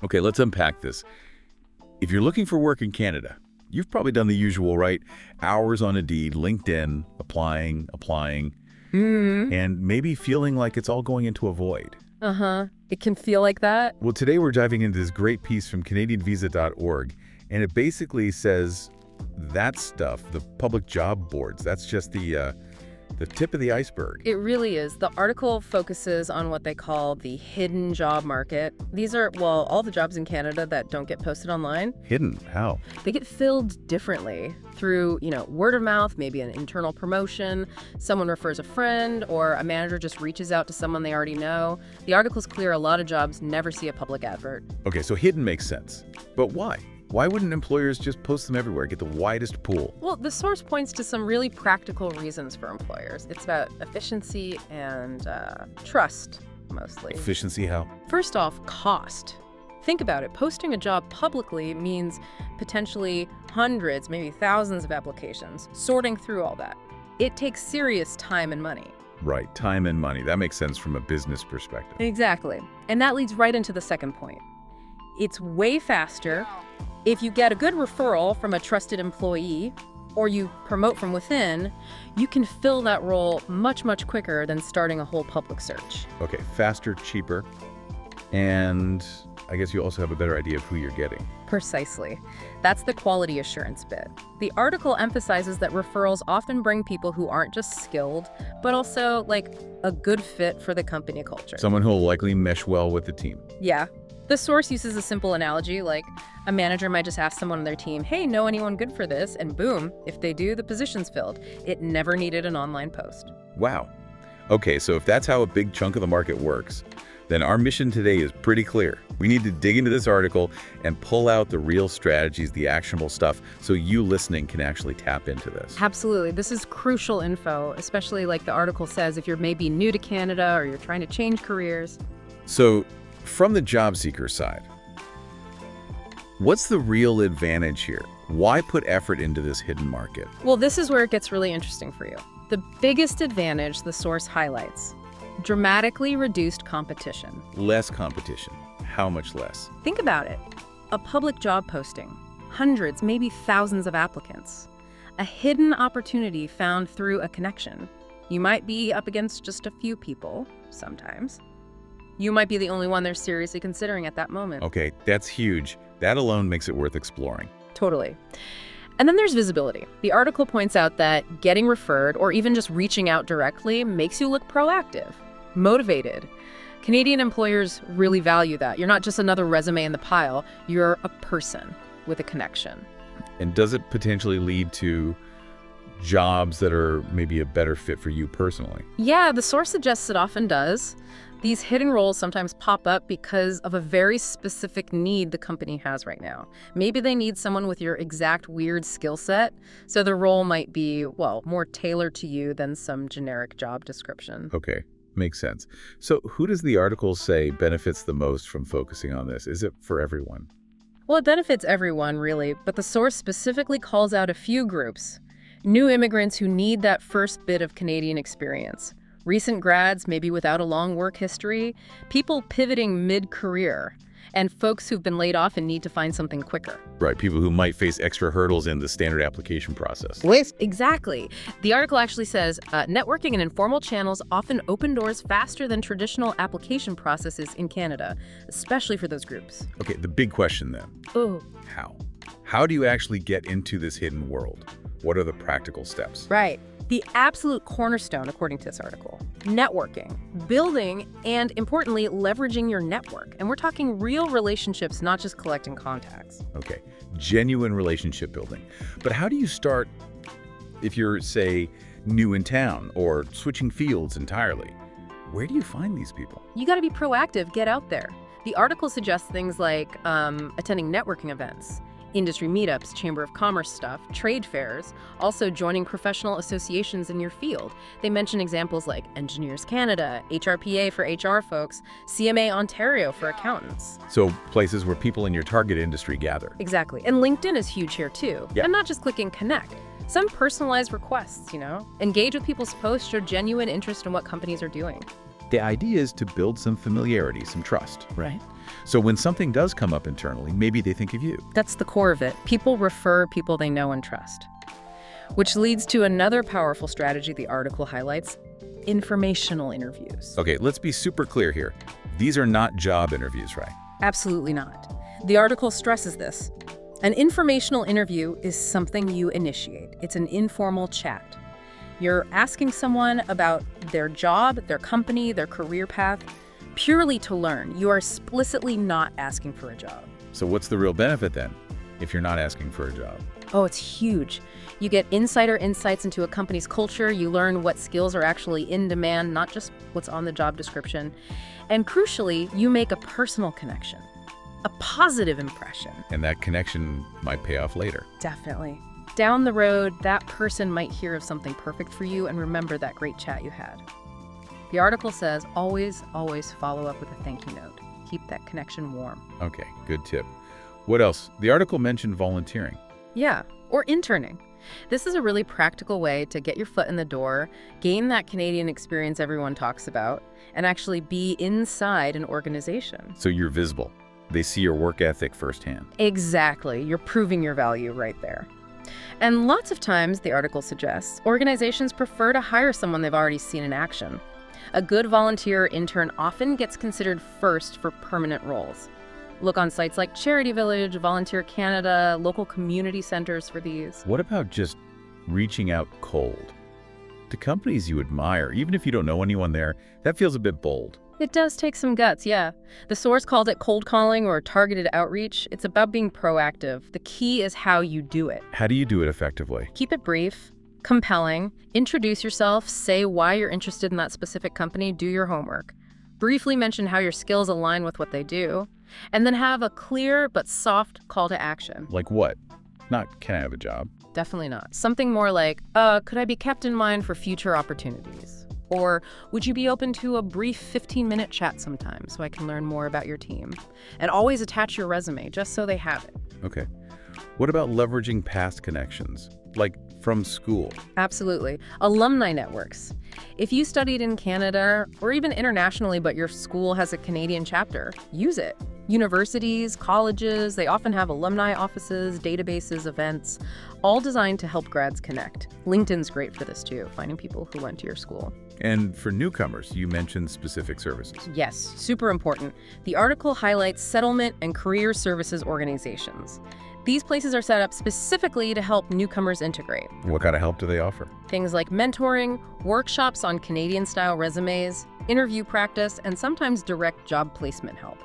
Okay, let's unpack this. If you're looking for work in Canada, you've probably done the usual, right? Hours on Indeed, LinkedIn, applying, and maybe feeling like it's all going into a void. It can feel like that. Well, today we're diving into this great piece from CanadianVisa.org, and it basically says that stuff, the public job boards, that's just the tip of the iceberg. It really is. The article focuses on what they call the hidden job market. These are, well, all the jobs in Canada that don't get posted online. Hidden? How? They get filled differently through, word of mouth, maybe an internal promotion, someone refers a friend, or a manager just reaches out to someone they already know. The article's clear a lot of jobs never see a public advert. Okay, so hidden makes sense. But why? Why wouldn't employers just post them everywhere, get the widest pool? Well, the source points to some really practical reasons for employers. It's about efficiency and trust, mostly. Efficiency how? First off, cost. Think about it. Posting a job publicly means potentially hundreds, maybe thousands of applications, sorting through all that. It takes serious time and money. Right, time and money. That makes sense from a business perspective. Exactly. And that leads right into the second point. It's way faster. If you get a good referral from a trusted employee, or you promote from within, you can fill that role much, much quicker than starting a whole public search. Okay, faster, cheaper, and I guess you also have a better idea of who you're getting. Precisely. That's the quality assurance bit. The article emphasizes that referrals often bring people who aren't just skilled, but also, a good fit for the company culture. Someone who will likely mesh well with the team. Yeah. The source uses a simple analogy, like a manager might just ask someone on their team, hey, know anyone good for this? And boom, if they do, the position's filled. It never needed an online post. Wow. Okay, so if that's how a big chunk of the market works, then our mission today is pretty clear. We need to dig into this article and pull out the real strategies, the actionable stuff, so you listening can actually tap into this. Absolutely. This is crucial info, especially like the article says, if you're maybe new to Canada or you're trying to change careers. So, from the job seeker side, what's the real advantage here? Why put effort into this hidden market? Well, this is where it gets really interesting for you. The biggest advantage the source highlights: dramatically reduced competition. Less competition. How much less? Think about it. A public job posting, hundreds, maybe thousands of applicants. A hidden opportunity found through a connection. You might be up against just a few people, sometimes. You might be the only one they're seriously considering at that moment. Okay, that's huge. That alone makes it worth exploring. Totally. And then there's visibility. The article points out that getting referred or even just reaching out directly makes you look proactive, motivated. Canadian employers really value that. You're not just another resume in the pile. You're a person with a connection. And does it potentially lead to jobs that are maybe a better fit for you personally? Yeah, the source suggests it often does. These hidden roles sometimes pop up because of a very specific need the company has right now. Maybe they need someone with your exact weird skill set, so the role might be, well, more tailored to you than some generic job description. Okay, makes sense. So who does the article say benefits the most from focusing on this? Is it for everyone? Well, it benefits everyone, really, but the source specifically calls out a few groups. New immigrants who need that first bit of Canadian experience. Recent grads, maybe without a long work history, people pivoting mid-career, and folks who've been laid off and need to find something quicker. Right, people who might face extra hurdles in the standard application process. Exactly. The article actually says, networking and informal channels often open doors faster than traditional application processes in Canada, especially for those groups. Okay, the big question then. Oh. How? How do you actually get into this hidden world? What are the practical steps? Right. The absolute cornerstone, according to this article, networking, building, and importantly, leveraging your network. And we're talking real relationships, not just collecting contacts. Okay, genuine relationship building. But how do you start if you're, say, new in town or switching fields entirely? Where do you find these people? You got to be proactive, get out there. The article suggests things like attending networking events, industry meetups, Chamber of Commerce stuff, trade fairs, also joining professional associations in your field. They mention examples like Engineers Canada, HRPA for HR folks, CMA Ontario for accountants. So places where people in your target industry gather. Exactly. And LinkedIn is huge here too. Yeah. And not just clicking connect. Some personalized requests, Engage with people's posts, show genuine interest in what companies are doing. The idea is to build some familiarity, some trust. Right. So when something does come up internally, maybe they think of you. That's the core of it. People refer people they know and trust. Which leads to another powerful strategy the article highlights: informational interviews. Okay, let's be super clear here. These are not job interviews, right? Absolutely not. The article stresses this. An informational interview is something you initiate. It's an informal chat. You're asking someone about their job, their company, their career path, purely to learn. You are explicitly not asking for a job. So what's the real benefit then, if you're not asking for a job? Oh, it's huge. You get insider insights into a company's culture. You learn what skills are actually in demand, not just what's on the job description. And crucially, you make a personal connection, a positive impression. And that connection might pay off later. Definitely. Down the road, that person might hear of something perfect for you and remember that great chat you had. The article says, always follow up with a thank you note. Keep that connection warm. Okay, good tip. What else? The article mentioned volunteering. Yeah, or interning. This is a really practical way to get your foot in the door, gain that Canadian experience everyone talks about, and actually be inside an organization. So you're visible. They see your work ethic firsthand. Exactly. You're proving your value right there. And lots of times, the article suggests, organizations prefer to hire someone they've already seen in action. A good volunteer or intern often gets considered first for permanent roles. Look on sites like Charity Village, Volunteer Canada, local community centers for these. What about just reaching out cold? To companies you admire, even if you don't know anyone there, that feels a bit bold. It does take some guts, yeah. The source called it cold calling or targeted outreach. It's about being proactive. The key is how you do it. How do you do it effectively? Keep it brief, compelling, introduce yourself, say why you're interested in that specific company, do your homework. Briefly mention how your skills align with what they do, and then have a clear but soft call to action. Like what? Not, can I have a job? Definitely not. Something more like, could I be kept in mind for future opportunities? Or would you be open to a brief 15-minute chat sometime so I can learn more about your team? And always attach your resume just so they have it. Okay. What about leveraging past connections, like from school? Absolutely. Alumni networks. If you studied in Canada or even internationally, but your school has a Canadian chapter, use it. Universities, colleges, they often have alumni offices, databases, events, all designed to help grads connect. LinkedIn's great for this too, finding people who went to your school. And for newcomers, you mentioned specific services. Yes, super important. The article highlights settlement and career services organizations. These places are set up specifically to help newcomers integrate. What kind of help do they offer? Things like mentoring, workshops on Canadian-style resumes, interview practice, and sometimes direct job placement help.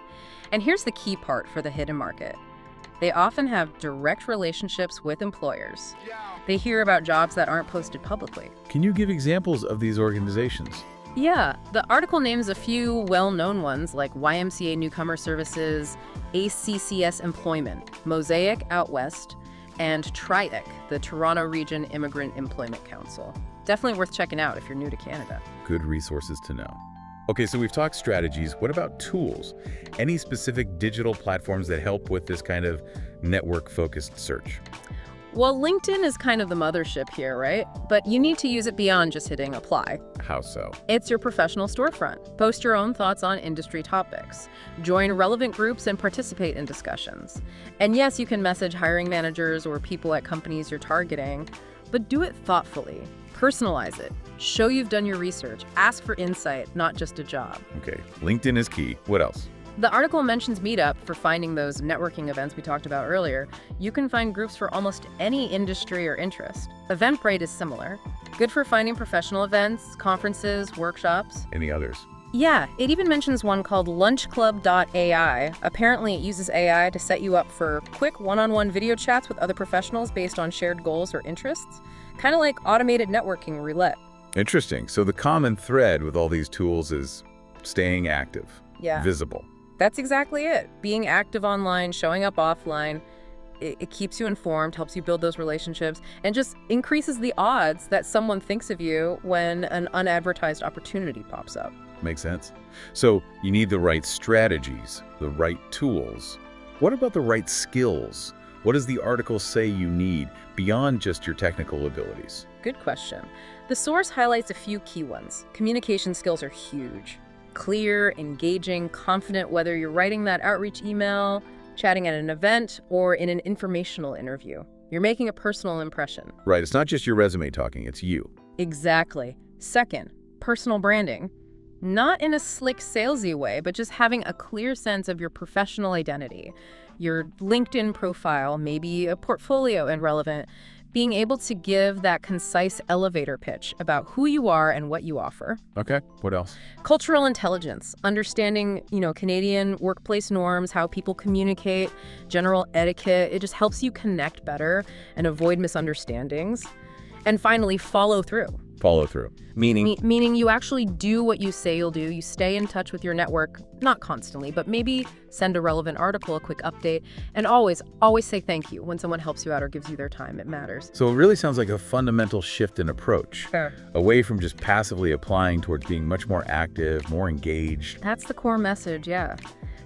And here's the key part for the hidden market. They often have direct relationships with employers. They hear about jobs that aren't posted publicly. Can you give examples of these organizations? Yeah, the article names a few well-known ones like YMCA Newcomer Services, ACCS Employment, Mosaic Out West, and TRIEC, the Toronto Region Immigrant Employment Council. Definitely worth checking out if you're new to Canada. Good resources to know. Okay, so we've talked strategies. What about tools? Any specific digital platforms that help with this kind of network-focused search? Well, LinkedIn is kind of the mothership here, right? But you need to use it beyond just hitting apply. How so? It's your professional storefront. Post your own thoughts on industry topics. Join relevant groups and participate in discussions. And yes, you can message hiring managers or people at companies you're targeting, but do it thoughtfully. Personalize it. Show you've done your research. Ask for insight, not just a job. Okay, LinkedIn is key. What else? The article mentions Meetup for finding those networking events we talked about earlier. You can find groups for almost any industry or interest. Eventbrite is similar. Good for finding professional events, conferences, workshops. Any others? Yeah, it even mentions one called lunchclub.ai. Apparently, it uses AI to set you up for quick one-on-one video chats with other professionals based on shared goals or interests. Kind of like automated networking roulette. Interesting. So the common thread with all these tools is staying active, visible. That's exactly it. Being active online, showing up offline, it keeps you informed, helps you build those relationships, and just increases the odds that someone thinks of you when an unadvertised opportunity pops up. Makes sense. So you need the right strategies, the right tools. What about the right skills? What does the article say you need beyond just your technical abilities? Good question. The source highlights a few key ones. Communication skills are huge. Clear, engaging, confident, whether you're writing that outreach email, chatting at an event, or in an informational interview. You're making a personal impression. Right, it's not just your resume talking, it's you. Exactly. Second, personal branding. Not in a slick, salesy way, but just having a clear sense of your professional identity. Your LinkedIn profile, maybe a portfolio and relevant. Being able to give that concise elevator pitch about who you are and what you offer. Okay, what else? Cultural intelligence, understanding, Canadian workplace norms, how people communicate, general etiquette. It just helps you connect better and avoid misunderstandings. And finally, follow through. Follow through. Meaning you actually do what you say you'll do. You stay in touch with your network, not constantly, but maybe send a relevant article, a quick update, and always say thank you when someone helps you out or gives you their time. It matters. So it really sounds like a fundamental shift in approach. Sure. Away from just passively applying towards being much more active, more engaged. That's the core message, yeah.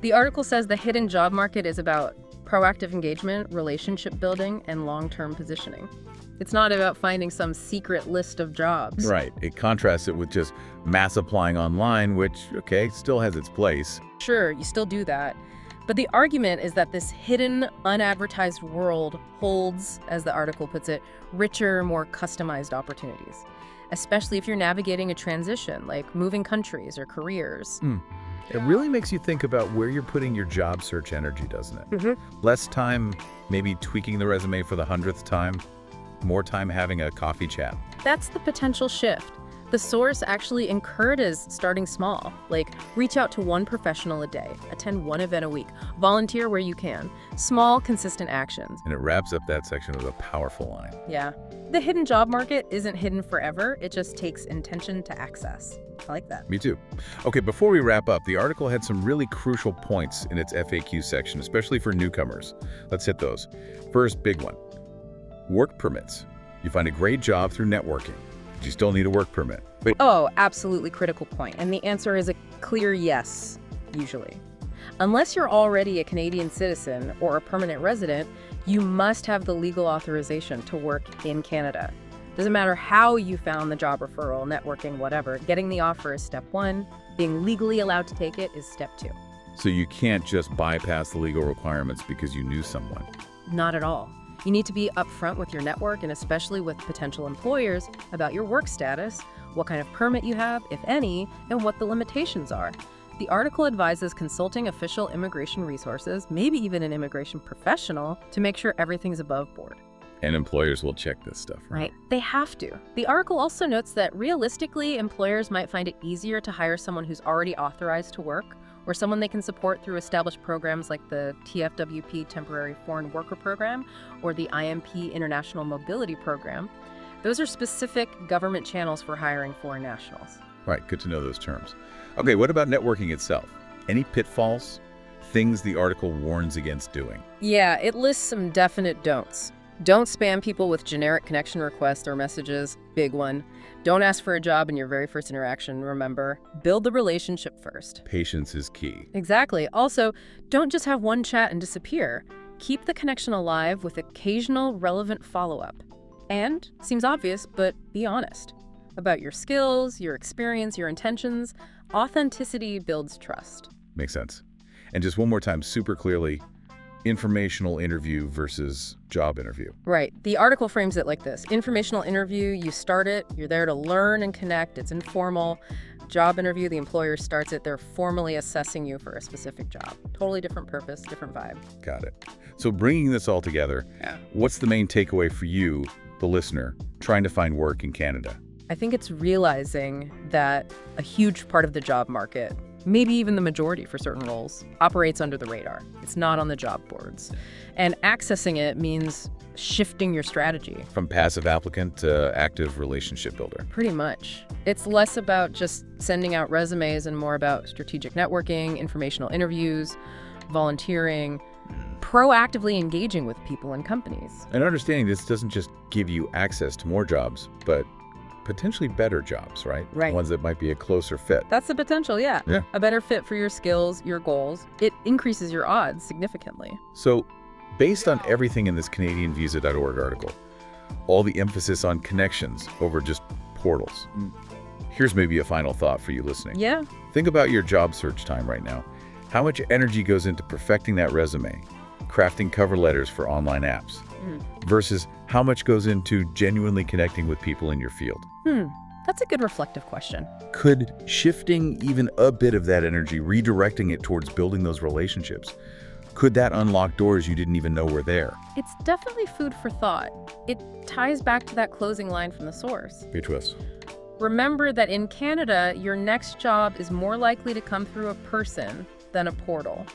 The article says the hidden job market is about proactive engagement, relationship building, and long-term positioning. It's not about finding some secret list of jobs. Right. It contrasts it with just mass applying online, which, okay, still has its place. Sure, you still do that. But the argument is that this hidden, unadvertised world holds, as the article puts it, richer, more customized opportunities, especially if you're navigating a transition, like moving countries or careers. It really makes you think about where you're putting your job search energy, doesn't it? Mm-hmm. Less time maybe tweaking the resume for the 100th time, more time having a coffee chat. That's the potential shift. The source actually encourages starting small, like reach out to one professional a day, attend one event a week, volunteer where you can. Small, consistent actions. And it wraps up that section with a powerful line. Yeah. The hidden job market isn't hidden forever. It just takes intention to access. I like that. Me too. Okay, before we wrap up, the article had some really crucial points in its FAQ section, especially for newcomers. Let's hit those. First, big one. Work permits. You find a great job through networking, but you still need a work permit. Wait. Oh, absolutely critical point. And the answer is a clear yes, usually. Unless you're already a Canadian citizen or a permanent resident, you must have the legal authorization to work in Canada. Doesn't matter how you found the job referral, networking, whatever. Getting the offer is step one. Being legally allowed to take it is step two. So you can't just bypass the legal requirements because you knew someone. Not at all. You need to be upfront with your network and especially with potential employers about your work status, what kind of permit you have, if any, and what the limitations are. The article advises consulting official immigration resources, maybe even an immigration professional, to make sure everything's above board. And employers will check this stuff, right? They have to. The article also notes that realistically, employers might find it easier to hire someone who's already authorized to work, or someone they can support through established programs like the TFWP Temporary Foreign Worker Program or the IMP International Mobility Program. Those are specific government channels for hiring foreign nationals. Right, good to know those terms. Okay, what about networking itself? Any pitfalls? Things the article warns against doing? Yeah, it lists some definite don'ts. Don't spam people with generic connection requests or messages. Big one. Don't ask for a job in your very first interaction, remember. Build the relationship first. Patience is key. Exactly. Also, don't just have one chat and disappear. Keep the connection alive with occasional relevant follow-up. And, seems obvious, but be honest. About your skills, your experience, your intentions. Authenticity builds trust. Makes sense. And just one more time, super clearly, informational interview versus job interview. Right. The article frames it like this. Informational interview, you start it, you're there to learn and connect, it's informal. Job interview, the employer starts it, they're formally assessing you for a specific job. Totally different purpose, different vibe. Got it. So bringing this all together, what's the main takeaway for you, the listener, trying to find work in Canada? I think it's realizing that a huge part of the job market, maybe even the majority for certain roles, operates under the radar. It's not on the job boards. And accessing it means shifting your strategy. From passive applicant to active relationship builder. Pretty much. It's less about just sending out resumes and more about strategic networking, informational interviews, volunteering, proactively engaging with people and companies. And understanding this doesn't just give you access to more jobs, but potentially better jobs, right? Right. Ones that might be a closer fit. That's the potential, yeah. A better fit for your skills, your goals. It increases your odds significantly. So, based on everything in this CanadianVisa.org article, all the emphasis on connections over just portals, here's maybe a final thought for you listening. Yeah. Think about your job search time right now. How much energy goes into perfecting that resume, crafting cover letters for online apps, versus how much goes into genuinely connecting with people in your field? That's a good reflective question. Could shifting even a bit of that energy, redirecting it towards building those relationships, could that unlock doors you didn't even know were there? It's definitely food for thought. It ties back to that closing line from the source. Be twist. Remember that in Canada, your next job is more likely to come through a person than a portal.